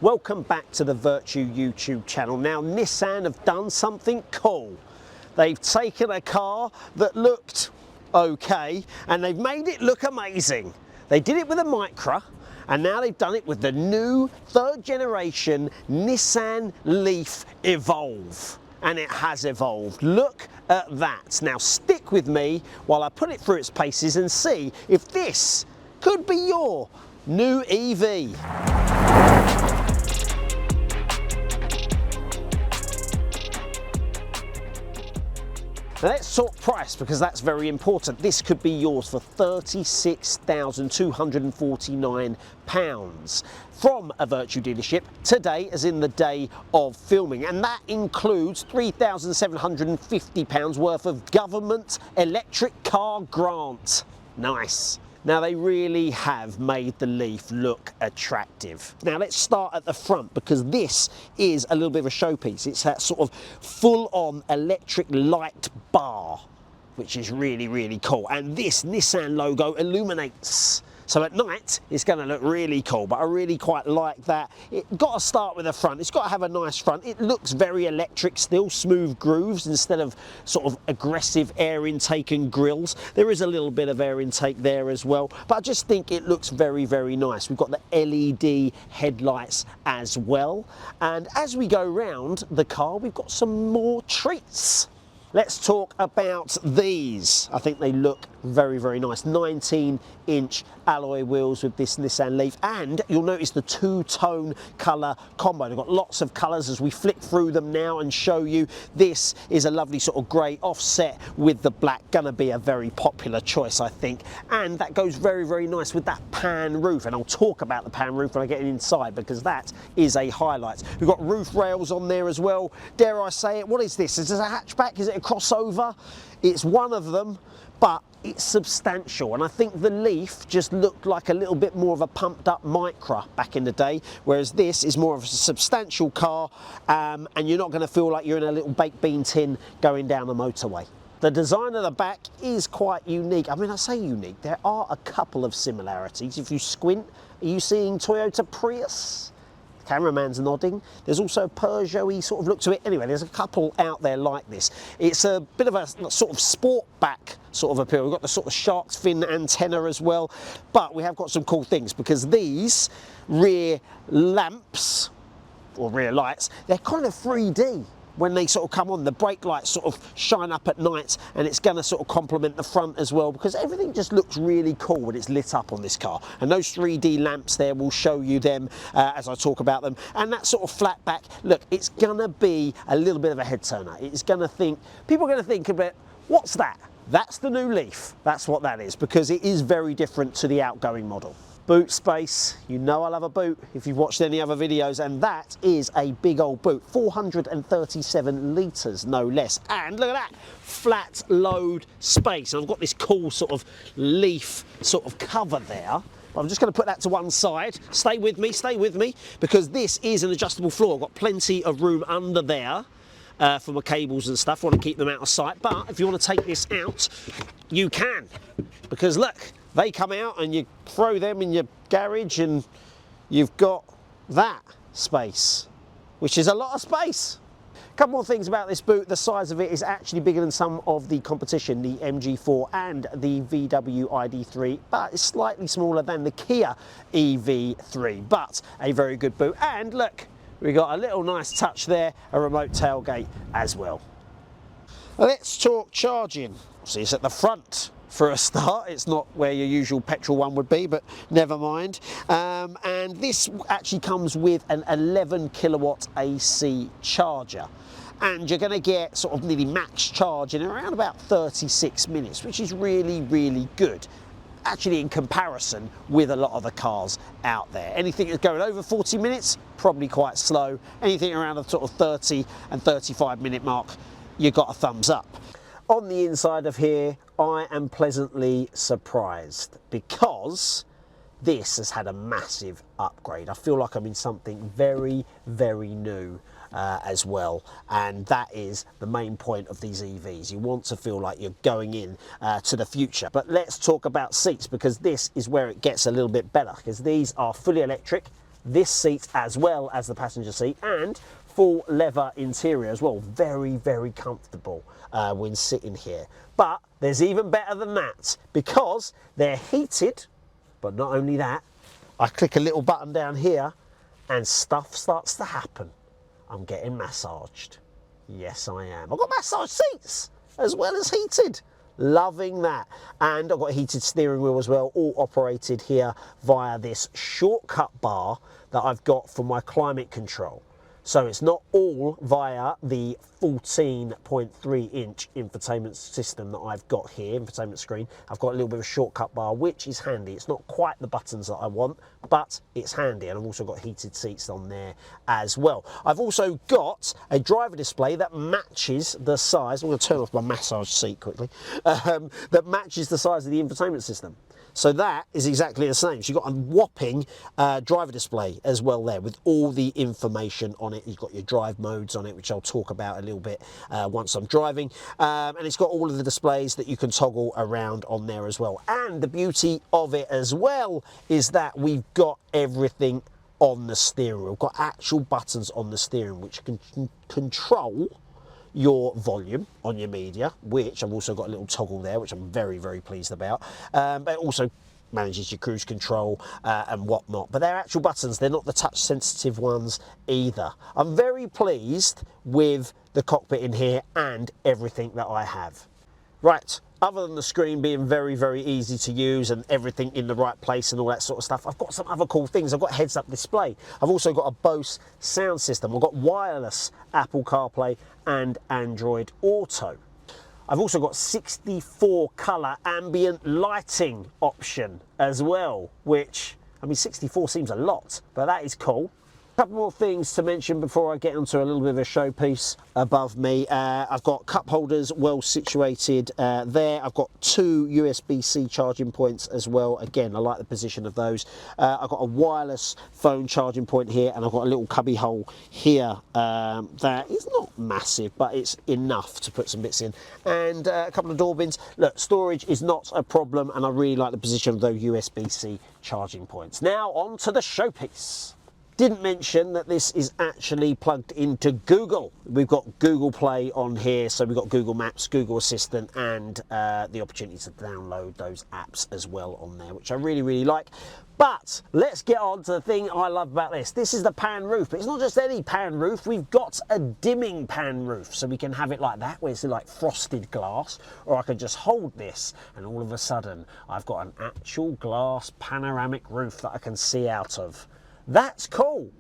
Welcome back to the Vertu YouTube channel. Now, Nissan have done something cool. They've taken a car that looked okay and they've made it look amazing. They did it with a Micra and now they've done it with the new third generation Nissan Leaf Evolve. And it has evolved. Look at that. Now stick with me while I put it through its paces and see if this could be your new EV. Now let's talk price, because that's very important. This could be yours for £36,249 from a Vertu dealership today, as in the day of filming, and that includes £3,750 worth of government electric car grant. Nice. Now they really have made the Leaf look attractive. Now let's start at the front, because this is a little bit of a showpiece. It's that sort of full-on electric light bar, which is really, really cool. And this Nissan logo illuminates. So at night, it's going to look really cool, but I really quite like that. It's got to start with the front. It's got to have a nice front. It looks very electric still, smooth grooves instead of sort of aggressive air intake and grills. There is a little bit of air intake there as well, but I just think it looks very, very nice. We've got the LED headlights as well. And as we go round the car, we've got some more treats. Let's talk about these. I think they look very, very nice. 19-inch alloy wheels with this Nissan Leaf, and you'll notice the two-tone colour combo. They've got lots of colours as we flick through them now and show you. This is a lovely sort of grey offset with the black. Gonna be a very popular choice, I think, and that goes very, very nice with that pan roof, and I'll talk about the pan roof when I get inside, because that is a highlight. We've got roof rails on there as well. Dare I say it, what is this? Is this a hatchback? Is it a crossover? It's one of them, but it's substantial, and I think the Leaf just looked like a little bit more of a pumped up Micra back in the day, whereas this is more of a substantial car, and you're not going to feel like you're in a little baked bean tin going down the motorway. The design of the back is quite unique. I mean, I say unique, there are a couple of similarities. If you squint, are you seeing Toyota Prius? Cameraman's nodding. There's also a Peugeot-y sort of look to it. Anyway, there's a couple out there like this. It's a bit of a sort of sport back sort of appeal. We've got the sort of shark's fin antenna as well, but we have got some cool things, because these rear lamps, or rear lights, they're kind of 3D. When they sort of come on, the brake lights sort of shine up at night, and it's going to sort of complement the front as well, because everything just looks really cool when it's lit up on this car. And those 3D lamps there, will show you them as I talk about them. And that sort of flat back, look, it's going to be a little bit of a head turner. It's going to think, people are going to think a bit, what's that? That's the new Leaf. That's what that is, because it is very different to the outgoing model. Boot space, you know I love a boot if you've watched any other videos, and that is a big old boot, 437 litres no less. And look at that, flat load space. I've got this cool sort of Leaf sort of cover there. I'm just going to put that to one side. Stay with me, because this is an adjustable floor. I've got plenty of room under there for my cables and stuff. I want to keep them out of sight, but if you want to take this out, you can, because look, they come out and you throw them in your garage and you've got that space, which is a lot of space. A couple more things about this boot. The size of it is actually bigger than some of the competition, the MG4 and the VW ID3, but it's slightly smaller than the Kia EV3, but a very good boot. And look, we got a little nice touch there, a remote tailgate as well. Let's talk charging. See, it's at the front. For a start, it's not where your usual petrol one would be, but never mind. And this actually comes with an 11 kilowatt AC charger. And you're going to get sort of nearly max charge in around about 36 minutes, which is really, really good. Actually, in comparison with a lot of the cars out there. Anything that's going over 40 minutes, probably quite slow. Anything around the sort of 30 and 35 minute mark, you got a thumbs up. On the inside of here, I am pleasantly surprised, because this has had a massive upgrade. I feel like I'm in something very, very new as well, and that is the main point of these EVs. You want to feel like you're going in to the future. But let's talk about seats, because this is where it gets a little bit better, because these are fully electric, this seat as well as the passenger seat, and full leather interior as well. Very, very comfortable when sitting here. But there's even better than that, because they're heated. But not only that, I click a little button down here and stuff starts to happen. I'm getting massaged. Yes, I am. I've got massage seats as well as heated. Loving that. And I've got a heated steering wheel as well, all operated here via this shortcut bar that I've got for my climate control. So it's not all via the 14.3-inch infotainment system that I've got here, infotainment screen. I've got a little bit of a shortcut bar, which is handy. It's not quite the buttons that I want, but it's handy. And I've also got heated seats on there as well. I've also got a driver display that matches the size. I'm going to turn off my massage seat quickly. That matches the size of the infotainment system. So that is exactly the same. So you've got a whopping driver display as well there with all the information on it. You've got your drive modes on it, which I'll talk about a little bit once I'm driving. And it's got all of the displays that you can toggle around on there as well. And the beauty of it as well is that we've got everything on the steering wheel. We've got actual buttons on the steering which can control your volume on your media, which I've also got a little toggle there, which I'm very, very pleased about. But it also manages your cruise control and whatnot. But they're actual buttons, they're not the touch sensitive ones either. I'm very pleased with the cockpit in here and everything that I have. Right, other than the screen being very, very easy to use and everything in the right place and all that sort of stuff, I've got some other cool things. I've got heads-up display. I've also got a Bose sound system. I've got wireless Apple CarPlay and Android Auto. I've also got 64 colour ambient lighting option as well, which, I mean, 64 seems a lot, but that is cool. A couple more things to mention before I get onto a little bit of a showpiece above me. I've got cup holders well situated there. I've got two USB-C charging points as well. Again, I like the position of those. I've got a wireless phone charging point here, and I've got a little cubby hole here that is not massive, but it's enough to put some bits in. And a couple of door bins. Look, storage is not a problem, and I really like the position of those USB-C charging points. Now on to the showpiece. Didn't mention that this is actually plugged into Google. We've got Google Play on here, so we've got Google Maps, Google Assistant, and the opportunity to download those apps as well on there, which I really, really like. But let's get on to the thing I love about this. This is the pan roof, but it's not just any pan roof. We've got a dimming pan roof, so we can have it like that, where it's like frosted glass, or I can just hold this, and all of a sudden, I've got an actual glass panoramic roof that I can see out of. That's cool.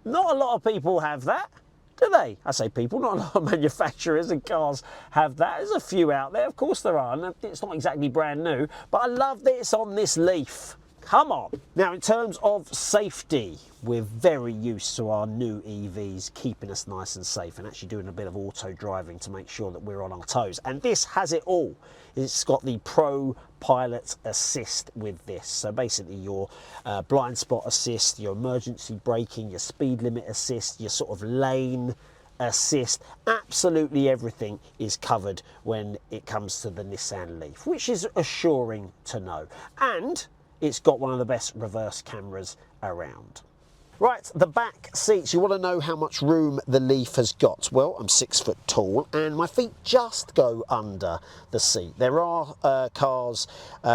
Not a lot of people have that, do they? I say people, not a lot of manufacturers and cars have that. There's a few out there, of course there are, and it's not exactly brand new, but I love that it's on this Leaf. Come on. Now, in terms of safety, we're very used to our new EVs keeping us nice and safe and actually doing a bit of auto driving to make sure that we're on our toes. And this has it all. It's got the Pro Pilot Assist with this. So basically your blind spot assist, your emergency braking, your speed limit assist, your sort of lane assist, absolutely everything is covered when it comes to the Nissan Leaf, which is assuring to know. And it's got one of the best reverse cameras around. Right, the back seats, you want to know how much room the Leaf has got. Well, I'm 6 foot tall and my feet just go under the seat. There are cars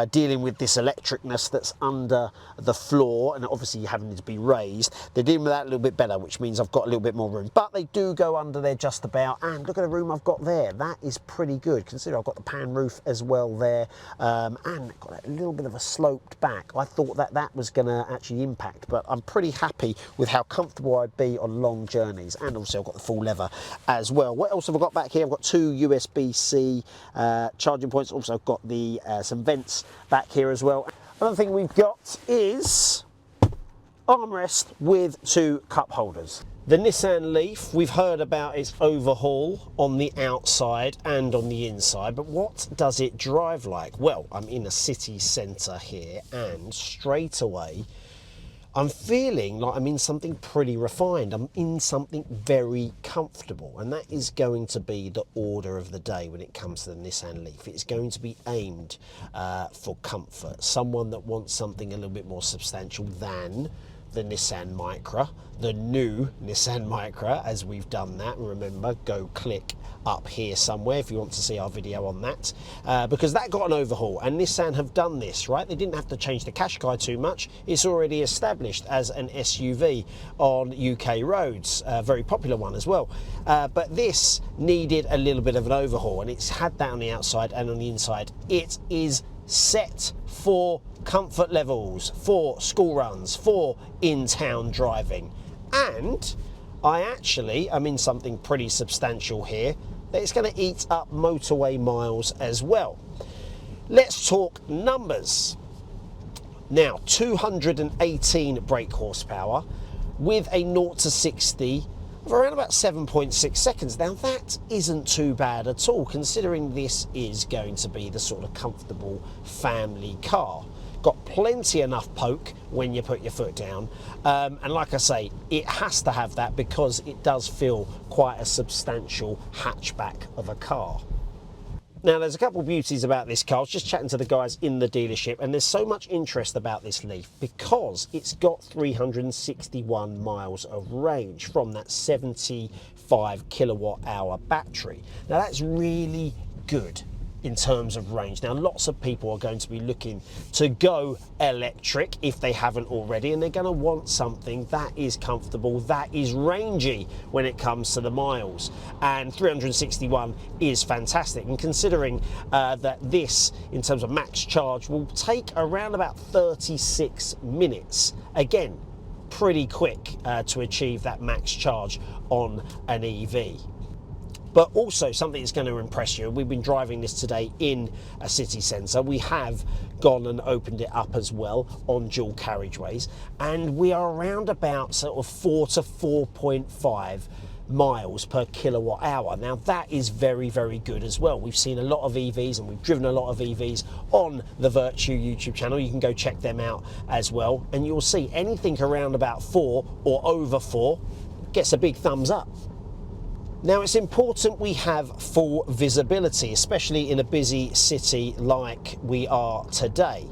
dealing with this electricness that's under the floor, and obviously having to be raised. They're dealing with that a little bit better, which means I've got a little bit more room. But they do go under there just about, and look at the room I've got there. That is pretty good. Consider I've got the pan roof as well there, and got a little bit of a sloped back. I thought that that was going to actually impact, but I'm pretty happy with how comfortable I'd be on long journeys. And also I've got the full leather as well. What else have I got back here? I've got two USB-C charging points. Also I've got the some vents back here as well. Another thing we've got is armrest with two cup holders. The Nissan Leaf, we've heard about its overhaul on the outside and on the inside, but what does it drive like? Well, I'm in a city centre here, and straight away I'm feeling like I'm in something pretty refined. I'm in something very comfortable, and that is going to be the order of the day when it comes to the Nissan Leaf. It's going to be aimed for comfort. Someone that wants something a little bit more substantial than the Nissan Micra, the new Nissan Micra, as we've done that. Remember, go click up here somewhere if you want to see our video on that, because that got an overhaul, and Nissan have done this, right? They didn't have to change the Qashqai too much. It's already established as an SUV on UK roads, a very popular one as well. But this needed a little bit of an overhaul, and it's had that on the outside and on the inside. It is set for comfort levels, for school runs, for in-town driving. And I'm in something pretty substantial here, that it's going to eat up motorway miles as well. Let's talk numbers. Now, 218 brake horsepower with a 0 to 60 of around about 7.6 seconds. Now, that isn't too bad at all, considering this is going to be the sort of comfortable family car. Got plenty enough poke when you put your foot down, and like I say, it has to have that because it does feel quite a substantial hatchback of a car. Now, there's a couple of beauties about this car. I was just chatting to the guys in the dealership, and there's so much interest about this Leaf because it's got 361 miles of range from that 75 kilowatt hour battery. Now, that's really good in terms of range. Now, lots of people are going to be looking to go electric if they haven't already, and they're going to want something that is comfortable, that is rangy when it comes to the miles, and 361 is fantastic. And considering that this, in terms of max charge, will take around about 36 minutes, again, pretty quick to achieve that max charge on an EV. But also something that's going to impress you, we've been driving this today in a city centre. We have gone and opened it up as well on dual carriageways, and we are around about sort of 4 to 4.5 miles per kilowatt hour. Now, that is very, very good as well. We've seen a lot of EVs, and we've driven a lot of EVs on the Vertu YouTube channel. You can go check them out as well, and you'll see anything around about 4 or over 4 gets a big thumbs up. Now, it's important we have full visibility, especially in a busy city like we are today.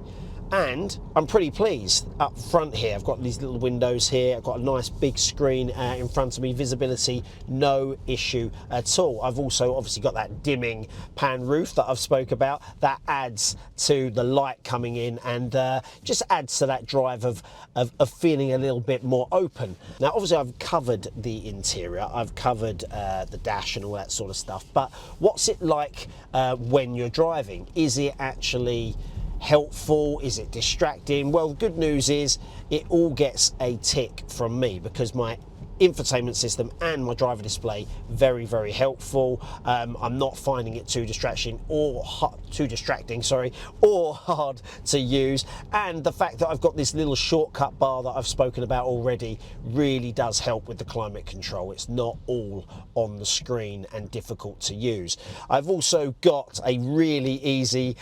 And I'm pretty pleased up front here. I've got these little windows here. I've got a nice big screen in front of me. Visibility, no issue at all. I've also obviously got that dimming pan roof that I've spoke about. That adds to the light coming in and just adds to that drive of feeling a little bit more open. Now, obviously, I've covered the interior. I've covered the dash and all that sort of stuff. But what's it like when you're driving? Is it actually helpful? Is it distracting? Well, the good news is it all gets a tick from me because my infotainment system and my driver display very, very helpful. I'm not finding it too distracting or hard to use, and the fact that I've got this little shortcut bar that I've spoken about already really does help with the climate control. It's not all on the screen and difficult to use. I've also got a really easy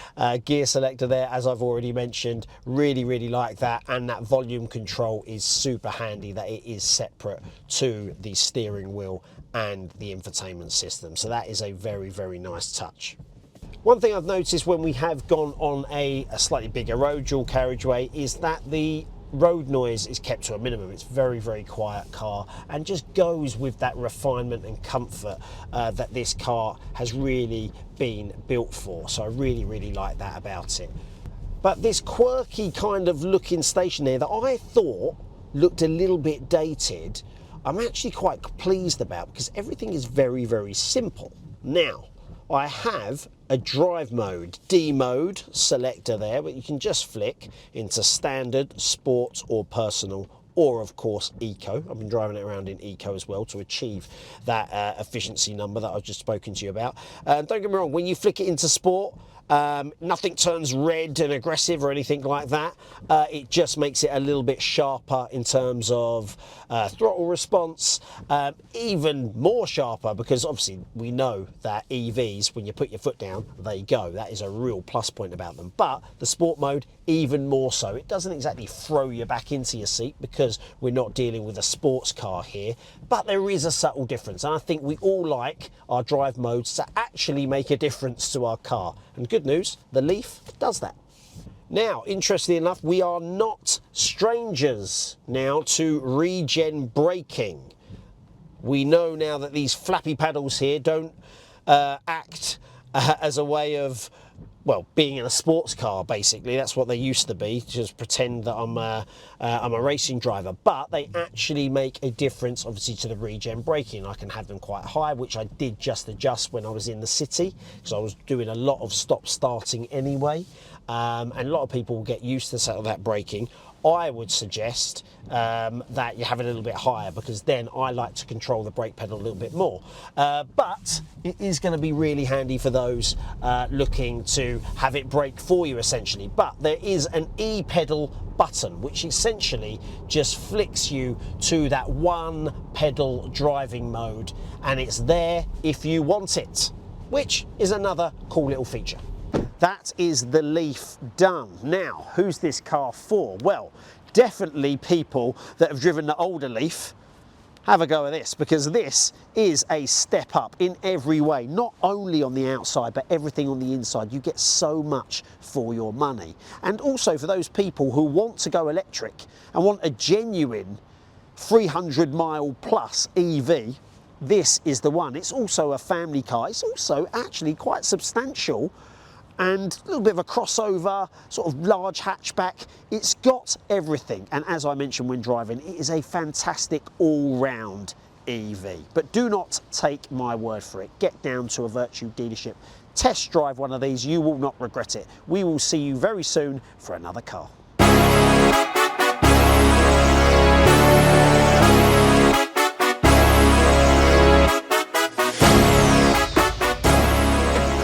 gear selector there, as I've already mentioned. Really like that, and that volume control is super handy that it is separate to the steering wheel and the infotainment system. So that is a very, very nice touch. One thing I've noticed when we have gone on a slightly bigger road, dual carriageway, is that the road noise is kept to a minimum. It's very, very quiet car and just goes with that refinement and comfort that this car has really been built for. So I really like that about it. But this quirky kind of looking station there that I thought looked a little bit dated, I'm actually quite pleased about because everything is very, very simple. Now, I have a drive mode, D mode selector there, but you can just flick into standard, sports or personal, or of course eco. I've been driving it around in eco as well to achieve that efficiency number that I've just spoken to you about. Don't get me wrong, when you flick it into sport, nothing turns red and aggressive or anything like that. It just makes it a little bit sharper in terms of throttle response, even more sharper because obviously we know that EVs, when you put your foot down, they go. That is a real plus point about them. But the sport mode, even more so. It doesn't exactly throw you back into your seat because we're not dealing with a sports car here, but there is a subtle difference. And I think we all like our drive modes to actually make a difference to our car. And good news, the Leaf does that. Now, interestingly enough, we are not strangers now to regen braking. We know now that these flappy paddles here don't act as a way of, well, being in a sports car, basically. That's what they used to be, just pretend that I'm a racing driver. But they actually make a difference, obviously, to the regen braking. I can have them quite high, which I did just adjust when I was in the city, because I was doing a lot of stop-starting anyway. And a lot of people get used to that braking. I would suggest that you have it a little bit higher, because then I like to control the brake pedal a little bit more. But it is going to be really handy for those looking to have it brake for you, essentially. But there is an E-pedal button, which essentially just flicks you to that one pedal driving mode, and it's there if you want it, which is another cool little feature. That is the Leaf done. Now, who's this car for? Well, definitely people that have driven the older Leaf. Have a go at this, because this is a step up in every way, not only on the outside, but everything on the inside. You get so much for your money. And also for those people who want to go electric and want a genuine 300-mile plus EV, this is the one. It's also a family car. It's also actually quite substantial, and a little bit of a crossover, sort of large hatchback. It's got everything, and as I mentioned when driving, it is a fantastic all-round EV. But do not take my word for it. Get down to a Vertu dealership, test drive one of these, you will not regret it. We will see you very soon for another car.